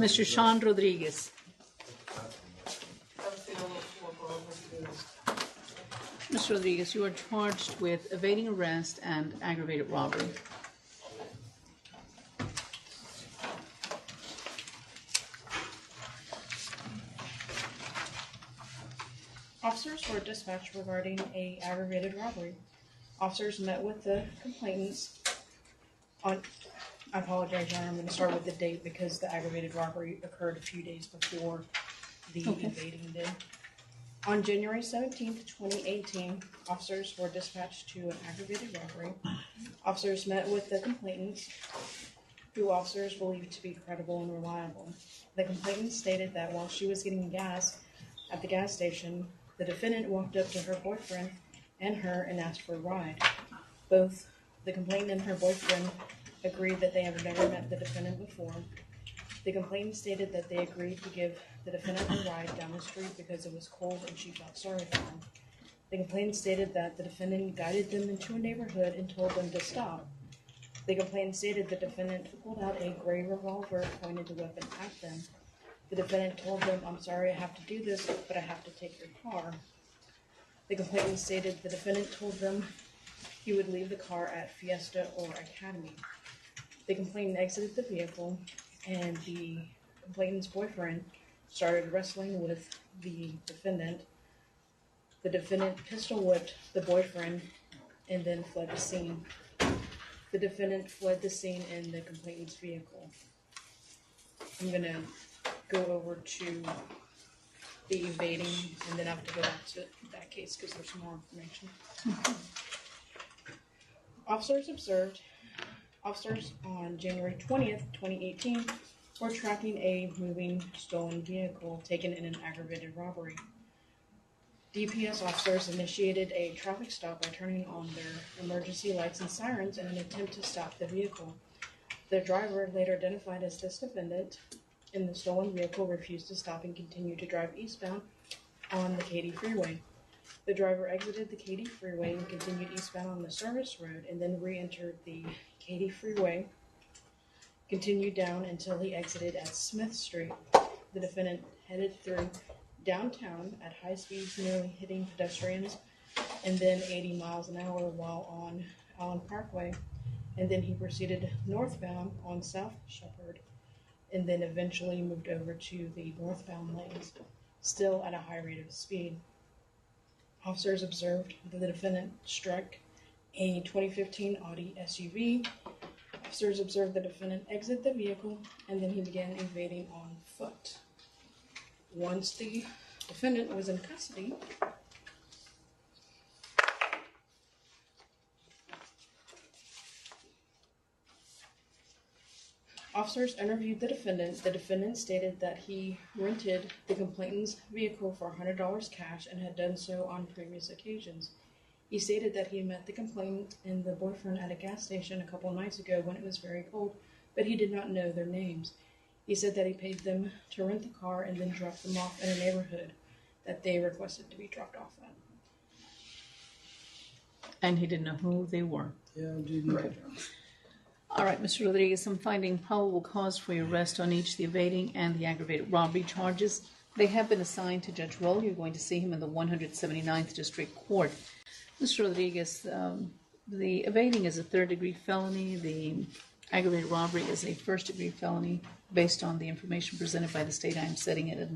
Mr. Sean Rodriguez. Mr. Rodriguez, you are charged with evading arrest and aggravated robbery. Officers were dispatched regarding a aggravated robbery. Officers met with the complainants on, I apologize, Your Honor, I'm going to start with the date because the aggravated robbery occurred a few days before the evading did. On January 17th, 2018, officers were dispatched to an aggravated robbery. Officers met with the complainants, who officers believed to be credible and reliable. The complainant stated that while she was getting gas at the gas station, the defendant walked up to her boyfriend and her and asked for a ride. Both the complainant and her boyfriend agreed that they have never met the defendant before. The complainant stated that they agreed to give the defendant a ride down the street because it was cold and she felt sorry for him. The complainant stated that the defendant guided them into a neighborhood and told them to stop. The complainant stated the defendant pulled out a gray revolver and pointed the weapon at them. The defendant told them, "I'm sorry I have to do this, but I have to take your car." The complainant stated the defendant told them he would leave the car at Fiesta or Academy. The complainant exited the vehicle, and the complainant's boyfriend started wrestling with the defendant. The defendant pistol whipped the boyfriend and then fled the scene. The defendant fled the scene in the complainant's vehicle. I'm going to go over to the evading, and then I have to go back to that case because there's more information. Officers on January 20th, 2018 were tracking a moving stolen vehicle taken in an aggravated robbery. DPS officers initiated a traffic stop by turning on their emergency lights and sirens in an attempt to stop the vehicle. The driver, later identified as this defendant in the stolen vehicle, refused to stop and continued to drive eastbound on the Katy Freeway. The driver exited the Katy Freeway and continued eastbound on the service road and then re-entered the Katy Freeway, continued down until he exited at Smith Street. The defendant headed through downtown at high speeds, nearly hitting pedestrians, and then 80 miles an hour while on Allen Parkway. And then he proceeded northbound on South Shepherd, and then eventually moved over to the northbound lanes, still at a high rate of speed. Officers observed that the defendant struck a 2015 Audi SUV. Officers observed the defendant exit the vehicle, and then he began evading on foot. Once the defendant was in custody, officers interviewed the defendant. The defendant stated that he rented the complainant's vehicle for $100 cash and had done so on previous occasions. He stated that he met the complainant and the boyfriend at a gas station a couple nights ago when it was very cold, but he did not know their names. He said that he paid them to rent the car and then dropped them off in a neighborhood that they requested to be dropped off at. And he didn't know who they were. Yeah, I didn't. Right. All right, Mr. Rodriguez, I'm finding probable cause for your arrest on each the evading and the aggravated robbery charges. They have been assigned to Judge Roll. You're going to see him in the 179th District Court. Mr. Rodriguez, the evading is a third-degree felony. The aggravated robbery is a first-degree felony based on the information presented by the state. I am setting it at